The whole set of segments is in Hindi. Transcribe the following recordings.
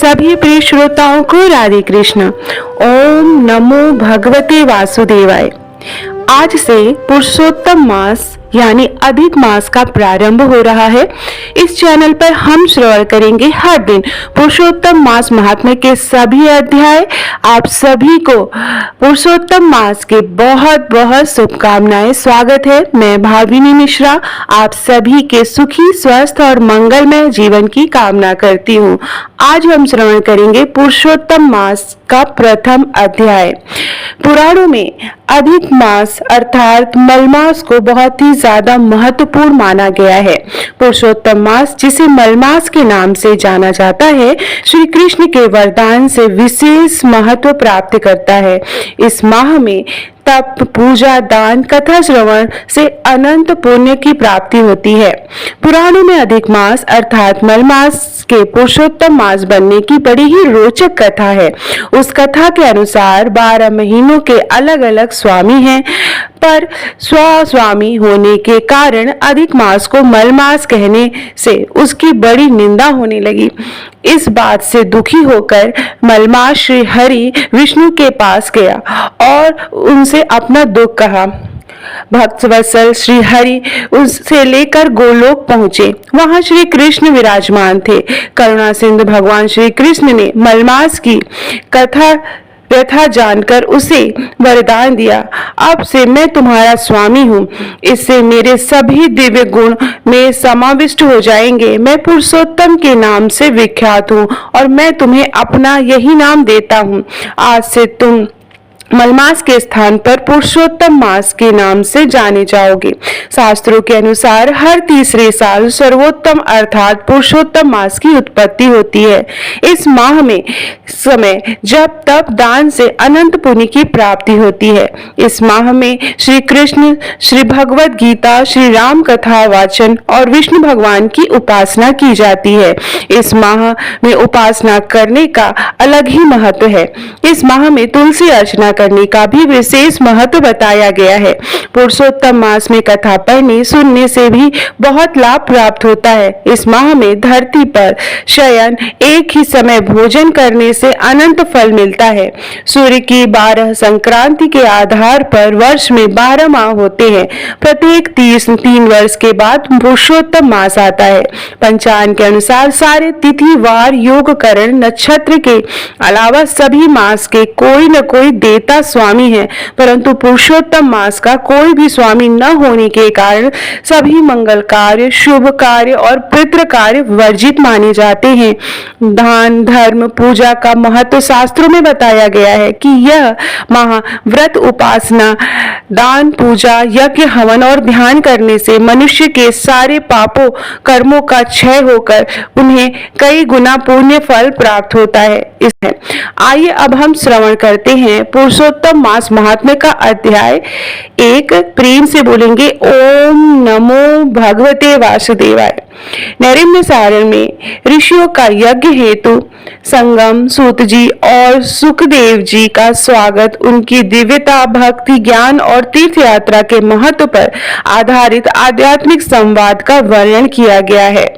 सभी प्रिय श्रोताओं को राधे कृष्ण। ओम नमो भगवते वासुदेवाय। आज से पुरुषोत्तम मास यानी अधिक मास का प्रारंभ हो रहा है। इस चैनल पर हम श्रवण करेंगे हर दिन पुरुषोत्तम मास महात्म्य के सभी अध्याय। आप सभी को पुरुषोत्तम मास के बहुत बहुत शुभकामनाएं। स्वागत है, मैं भाविनी मिश्रा आप सभी के सुखी स्वस्थ और मंगलमय जीवन की कामना करती हूँ। आज हम श्रवण करेंगे पुरुषोत्तम मास का प्रथम अध्याय। पुराणों में अधिक मास अर्थात मलमास को बहुत ही ज्यादा महत्वपूर्ण माना गया है। पुरुषोत्तम मास, जिसे मलमास के नाम से जाना जाता है, श्री कृष्ण के वरदान से विशेष महत्व प्राप्त करता है। इस माह में तप, पूजा, दान, कथा श्रवण से अनंत पुण्य की प्राप्ति होती है। पुराणों में अधिक मास अर्थात मलमास के पुरुषोत्तम मास बनने की बड़ी ही रोचक कथा है। उस कथा के अनुसार 12 महीनों के अलग अलग स्वामी हैं, पर स्वस्वामी होने के कारण अधिक मास को मलमास कहने से उसकी बड़ी निंदा होने लगी। इस बात से दुखी होकर मलमास श्री हरि विष्णु के पास गया और उनसे अपना दुख कहा। भक्तवत्सल श्री हरि उससे लेकर गोलोक पहुंचे। वहां श्री कृष्ण विराजमान थे। करुणा सिंधु भगवान श्री कृष्ण ने मलमास की कथा व्यथा जानकर उसे वरदान दिया, अब से मैं तुम्हारा स्वामी हूँ। इससे मेरे सभी दिव्य गुण में समाविष्ट हो जाएंगे। मैं पुरुषोत्तम के नाम से विख्यात हूँ और मैं तुम्हें अपना यही नाम देता हूँ। आज से तुम मलमास के स्थान पर पुरुषोत्तम मास के नाम से जाने जाओगे। शास्त्रों के अनुसार हर तीसरे साल सर्वोत्तम अर्थात पुरुषोत्तम मास की उत्पत्ति होती है। इस माह में समय जब तप दान से अनंत पुण्य की प्राप्ति होती है। इस माह में श्री कृष्ण, श्री भगवद गीता, श्री राम कथा वाचन और विष्णु भगवान की उपासना की जाती है। इस माह में उपासना करने का अलग ही महत्व है। इस माह में तुलसी अर्चना करने का भी विशेष महत्व बताया गया है। पुरुषोत्तम मास में कथा पढ़ने सुनने से भी बहुत लाभ प्राप्त होता है। इस माह में धरती पर शयन, एक ही समय भोजन करने से अनंत फल मिलता है। सूर्य की 12 संक्रांति के आधार पर वर्ष में 12 माह होते हैं। प्रत्येक 3 वर्ष के बाद पुरुषोत्तम मास आता है। पंचांग के अनुसार सारे तिथि वार योग करण नक्षत्र के अलावा सभी मास के कोई न कोई देवता स्वामी है, परंतु पुरुषोत्तम मास का कोई भी स्वामी न होने के कारण सभी मंगल कार्य, शुभ कार्य और पितृ कार्य वर्जित माने जाते हैं। दान, धर्म, पूजा का महत्व शास्त्रों में बताया गया है कि यह माह व्रत, उपासना, दान, पूजा, यज्ञ, हवन और ध्यान करने से मनुष्य के सारे पापों कर्मों का क्षय होकर उन्हें कई गुना पुण्य फल प्राप्त होता है। आइए अब हम श्रवण करते हैं पुरुषोत्तम मास महात्म्य का अध्याय 1। प्रेम से बोलेंगे ओम नमो भगवते वासुदेवाय। नैमिष सारण में ऋषियों का यज्ञ हेतु संगम, सूत जी और सुखदेव जी का स्वागत, उनकी दिव्यता, भक्ति, ज्ञान और तीर्थ यात्रा के महत्व पर आधारित आध्यात्मिक संवाद का वर्णन किया गया है।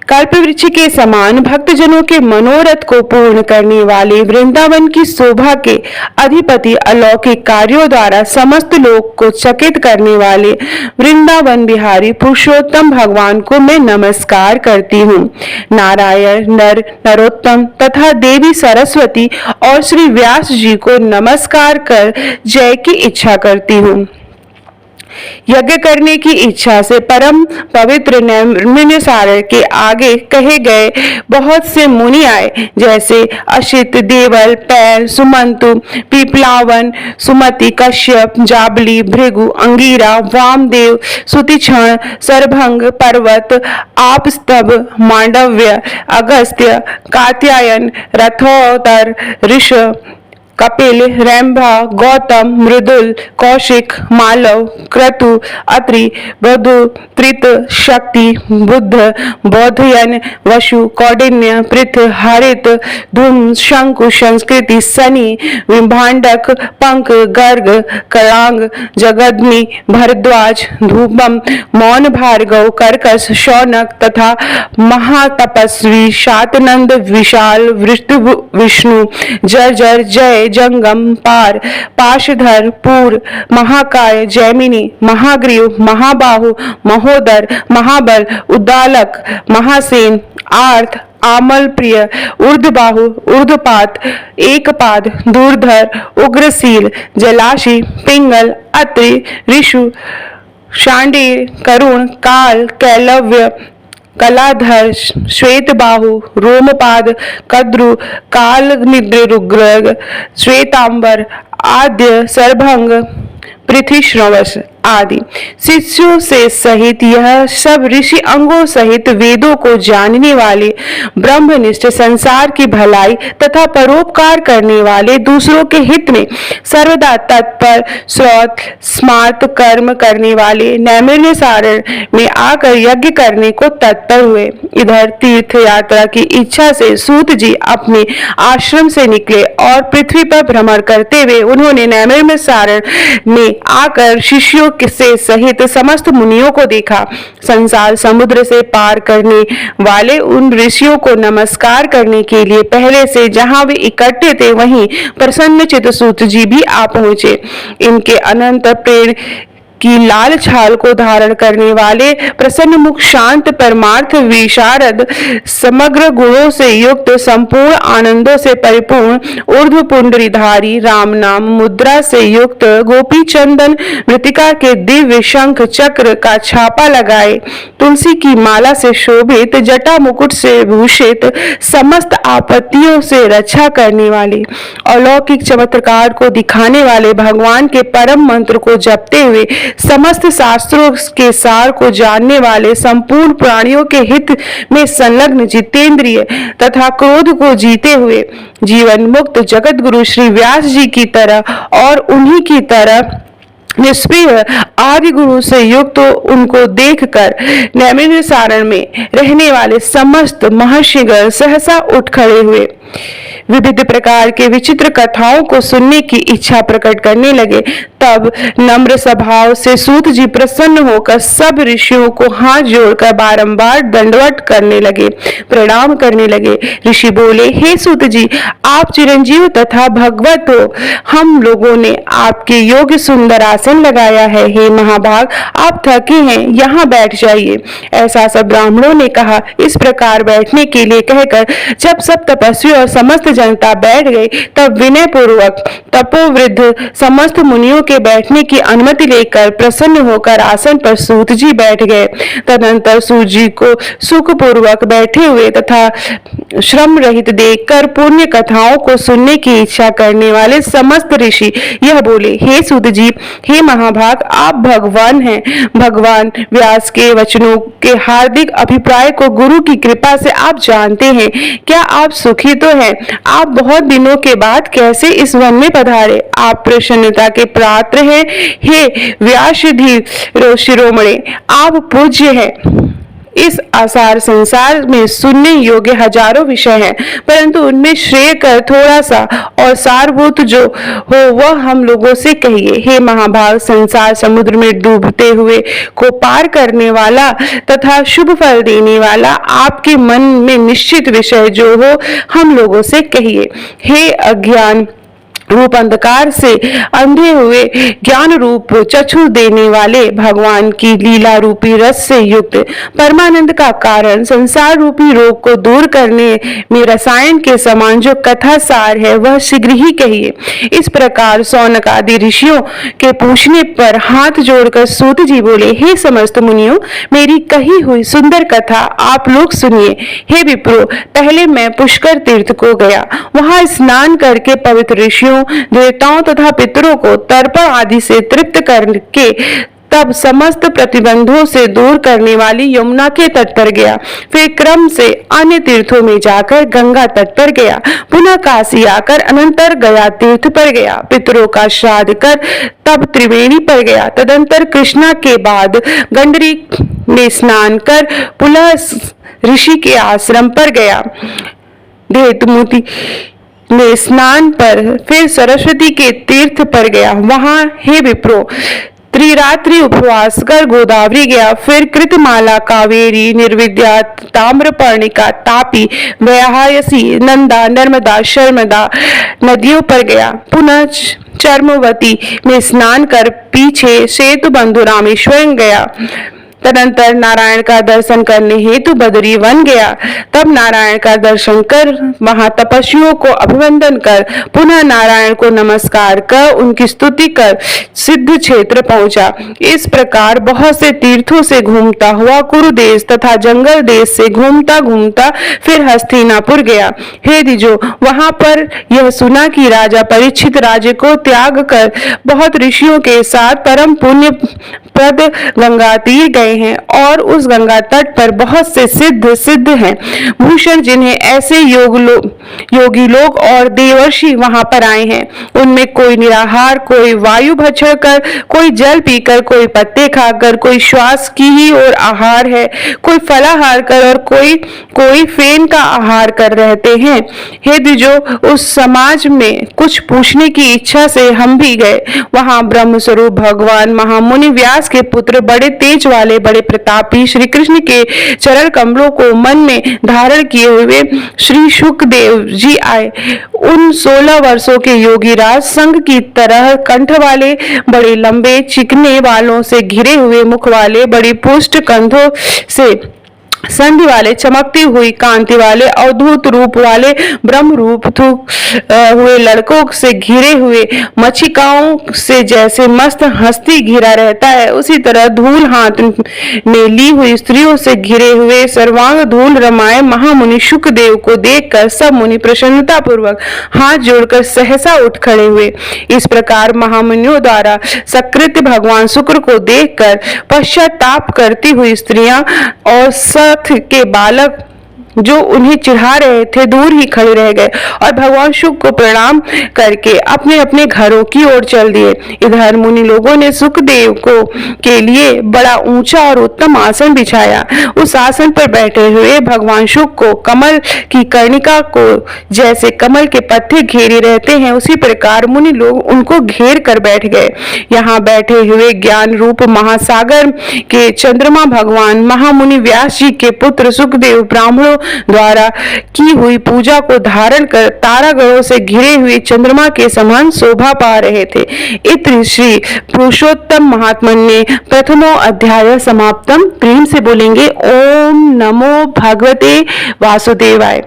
कल्पवृक्ष के समान भक्तजनों के मनोरथ को पूर्ण करने वाले वृंदावन की शोभा के अधिपति, अलौकिक कार्यों द्वारा समस्त लोक को चकित करने वाले वृंदावन बिहारी पुरुषोत्तम भगवान को मैं नमस्कार करती हूँ। नारायण, नर, नरोत्तम तथा देवी सरस्वती और श्री व्यास जी को नमस्कार कर जय की इच्छा करती हूँ। यज्ञ करने की इच्छा से परम पवित्र नैमिष सारण के आगे कहे गए बहुत से मुनि आए, जैसे अशित, देवल, पैल, सुमंतु, पीपलावन, सुमति, कश्यप, जाबली, भृगु, अंगीरा, वामदेव, सुतिक्षण, सरभंग, पर्वत, आपस्तभ, मांडव्य, अगस्त्य, कात्यायन, रथोत्तर, ऋष, कपिल, रंभा, गौतम, मृदुल, कौशिक, मालव, क्रतु, अत्रि, बधु, त्रित, शक्ति, बुद्ध, बौद्धयन, वसु, कौंडिन्य, पृथ, हरित, धूम, शंकु, संस्कृति, सनी, विभांडक, पंक, गर्ग, करांग, जगदनी, भरद्वाज, धूपम, मौन, भार्गव, कर्कश, शौनक तथा महातपस्वी शातनंद, विशाल, विष्णु, जर्जर, जय, जंगम, पार, पाशधर, पूर, महाकाय, जैमिनी, महाग्रीव, महाबाहु, महोदर, महाबल, उद्दालक, महासेन, आर्थ, आमल प्रिय, ऊर्ध्वबाहु, ऊर्ध्वपात, एकपाद, दूरधर, उग्रशील, जलाशी, पिंगल, अत्रि, ऋषु, शांडिर, करुण, काल, कैलव्य, कलाधर, श्वेतबाहु, रोमपाद, कद्रु, कालनिद्रुग्र, श्वेतांबर, आद्य, सरभंग, पृथ्वीश्रवस आदि शिष्यों से सहित यह सब ऋषि अंगों सहित वेदों को जानने वाले, ब्रह्मनिष्ठ, संसार की भलाई तथा परोपकार करने वाले, दूसरों के हित में सर्वदा तत्पर, श्रौत स्मार्त कर्म करने वाले, नैमिषारण्य सारण में आकर यज्ञ करने को तत्पर हुए। इधर तीर्थ यात्रा की इच्छा से सूत जी अपने आश्रम से निकले और पृथ्वी पर भ्रमण करते हुए उन्होंने नैमिषारण्य सारण में आकर शिष्यों से सहित समस्त मुनियों को देखा। संसार समुद्र से पार करने वाले उन ऋषियों को नमस्कार करने के लिए पहले से जहां वे इकट्ठे थे वहीं प्रसन्न चित्त सूत जी भी आ पहुंचे। इनके अनंत प्रेम की लाल छाल को धारण करने वाले, प्रसन्न मुख, शांत, परमार्थ विशारद, समग्र गुणों से युक्त, संपूर्ण आनंदों से परिपूर्ण, ऊर्ध्व पुंडरीधारी, राम नाम मुद्रा से युक्त, गोपी चंदन मृतिका के दिव्य शंख चक्र का छापा लगाए, तुलसी की माला से शोभित, जटा मुकुट से भूषित, समस्त आपत्तियों से रक्षा करने वाले, अलौकिक चमत्कार को दिखाने वाले, भगवान के परम मंत्र को जपते हुए समस्त शास्त्रों के सार को जानने वाले, संपूर्ण प्राणियों के हित में संलग्न, जितेंद्रिय तथा क्रोध को जीते हुए, जीवन मुक्त जगत गुरु श्री व्यास जी की तरह और उन्हीं की तरह निष्प्रिय आदि गुरु से युक्त तो उनको देखकर नैमिषारण्य सारण में रहने वाले समस्त महर्षिगण सहसा उठ खड़े हुए। विविध प्रकार के विचित्र कथाओं को सुनने की इच्छा प्रकट करने लगे। तब नम्र स्वभाव से सूत जी प्रसन्न होकर सब ऋषियों को हाथ जोड़कर बारंबार दंडवत करने लगे, प्रणाम करने लगे। ऋषि बोले, हे सूत जी, आप चिरंजीव तथा भगवत हो। हम लोगों ने आपके योग्य सुंदर आसन लगाया है। हे महाभाग, आप थके हैं, यहाँ बैठ जाइए। ऐसा सब ब्राह्मणों ने कहा। इस प्रकार बैठने के लिए कहकर जब सब तपस्वी और समस्त जनता बैठ गई, तब विनय पूर्वक तपोवृद्ध समस्त मुनियों के बैठने की अनुमति लेकर प्रसन्न होकर आसन पर सूत जी बैठ गए। तदंतर सूत जी को सुख पूर्वक बैठे हुए तथा श्रम रहित देखकर पुण्य कथाओं को सुनने की इच्छा करने वाले समस्त ऋषि यह बोले, हे सूत जी, हे महाभाग, आप भगवान हैं। भगवान व्यास के वचनों के हार्दिक अभिप्राय को गुरु की कृपा से आप जानते हैं। क्या आप सुखी तो हैं? आप बहुत दिनों के बाद कैसे इस वन में पधारे? आप प्रसन्नता के पात्र हैं। हे व्यासधीर शिरोमणे, आप पूज्य हैं। इस आसार संसार में सुनने योग्य हजारों विषय हैं, परंतु उनमें श्रेय कर थोड़ा सा और सारभूत जो हो वह हम लोगों से कहिए। हे महाभाग, संसार समुद्र में डूबते हुए को पार करने वाला तथा शुभ फल देने वाला आपके मन में निश्चित विषय जो हो हम लोगों से कहिए। हे अज्ञान रूप अंधकार से अंधे हुए ज्ञान रूप चक्षु देने वाले, भगवान की लीला रूपी रस से युक्त परमानंद का कारण, संसार रूपी रोग को दूर करने में रसायन के समान जो कथा सार है वह शीघ्र ही कहिए। इस प्रकार सौनक आदि ऋषियों के पूछने पर हाथ जोड़कर सूत जी बोले, हे समस्त मुनियों, मेरी कही हुई सुंदर कथा आप लोग सुनिए। हे विप्रो, पहले मैं पुष्कर तीर्थ को गया। वहां स्नान करके पवित्र ऋषियों, देवताओं तथा पितरों को तर्पण आदि से तृप्त करके तब समस्त प्रतिबंधों से दूर करने वाली यमुना के तट पर गया। फिर क्रम से अन्य तीर्थों में जाकर गंगा तट पर गया। पुनः काशी आकर अनंतर गया तीर्थ पर गया। पितरों का श्राद्ध कर तब त्रिवेणी पर गया। तदंतर कृष्णा के बाद गंडरी में स्नान कर पुनः ऋषि के आश्रम पर गया। धेतुमती में स्नान पर फिर सरस्वती के तीर्थ पर गया। वहां हे विप्रो त्रिरात्रि उपवास कर गोदावरी गया। फिर कृतमाला, कावेरी, निर्विद्या, ताम्रपर्णिका, तापी, व्याहायसी, नंदा, नर्मदा, शर्मदा नदियों पर गया। पुनः चर्मवती में स्नान कर पीछे सेतु बंधु रामेश्वरम गया। तदंतर नारायण का दर्शन करने हेतु बदरी वन गया। तब नारायण का दर्शन कर वहां तपस्वियों को अभिवंदन कर पुनः नारायण को नमस्कार कर उनकी स्तुति कर सिद्ध क्षेत्र पहुंचा। इस प्रकार बहुत से तीर्थों से घूमता हुआ कुरुदेश तथा जंगल देश से घूमता घूमता फिर हस्तिनापुर गया। हे द्विजो, वहां पर यह सुना कि राजा परीक्षित राज्य को त्याग कर बहुत ऋषियों के साथ परम पुण्य प्रद गंगा तीर गए हैं और उस गंगा तट पर बहुत से सिद्ध हैं भूषण, जिन्हें ऐसे योगी लोग और देवर्षि वहां पर आए हैं। उनमें कोई निराहार, कोई वायु भक्षण कर, कोई जल पीकर, कोई पत्ते खाकर, कोई श्वास की ही और आहार है, कोई फलाहार कर और कोई फेन का आहार कर रहते हैं। हे द्विजो, उस समाज में कुछ पूछने की इच्छा से हम भी गए। वहां ब्रह्म स्वरूप भगवान महामुनि व्यास के पुत्र, बड़े तेज वाले, बड़े प्रतापी श्री कृष्ण के चरण कमलों को मन में धारण किए हुए श्री शुकदेव जी आए। उन 16 वर्षों के योगी राज संघ की तरह कंठ वाले, बड़े लंबे चिकने बालों से घिरे हुए मुख वाले, बड़ी पुष्ट कंधों से संधि वाले, चमकती हुई कांति वाले, अवधूत रूप वाले, ब्रह्म रूप हुए लड़कों से घिरे हुए, मच्छिकाओं से जैसे मस्त हस्ती घिरा रहता है उसी तरह धूल हाथ में ली हुई स्त्रियों से घिरे हुए सर्वांग धूल रमाए महामुनि शुकदेव को देखकर सब मुनि प्रसन्नता पूर्वक हाथ जोड़कर सहसा उठ खड़े हुए। इस प्रकार महामुनियों द्वारा सकृत भगवान शुक्र को देखकर पश्चाताप करती हुई स्त्रियां और के बालक जो उन्हें चिढ़ा रहे थे दूर ही खड़े रह गए और भगवान शुक को प्रणाम करके अपने अपने घरों की ओर चल दिए। इधर मुनि लोगों ने सुखदेव को के लिए बड़ा ऊंचा और उत्तम आसन बिछाया। उस आसन पर बैठे हुए भगवान शुक को कमल की कर्णिका को जैसे कमल के पत्ते घेरे रहते हैं उसी प्रकार मुनि लोग उनको घेर कर बैठ गए। यहाँ बैठे हुए ज्ञान रूप महासागर के चंद्रमा भगवान महामुनि व्यास जी के पुत्र सुखदेव ब्राह्मणों द्वारा की हुई पूजा को धारण कर तारागणों से घिरे हुए चंद्रमा के समान शोभा पा रहे थे। इत्र श्री पुरुषोत्तम महात्म्य प्रथमो अध्याय समाप्तम। प्रेम से बोलेंगे ओम नमो भगवते वासुदेवाय।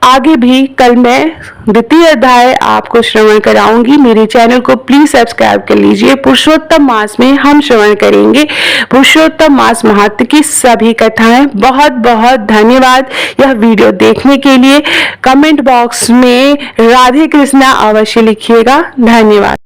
आगे भी कल मैं द्वितीय अध्याय आपको श्रवण कराऊंगी। मेरे चैनल को प्लीज सब्सक्राइब कर लीजिए। पुरुषोत्तम मास में हम श्रवण करेंगे पुरुषोत्तम मास महात्म्य की सभी कथाएं। बहुत बहुत धन्यवाद यह वीडियो देखने के लिए। कमेंट बॉक्स में राधे कृष्णा अवश्य लिखिएगा। धन्यवाद।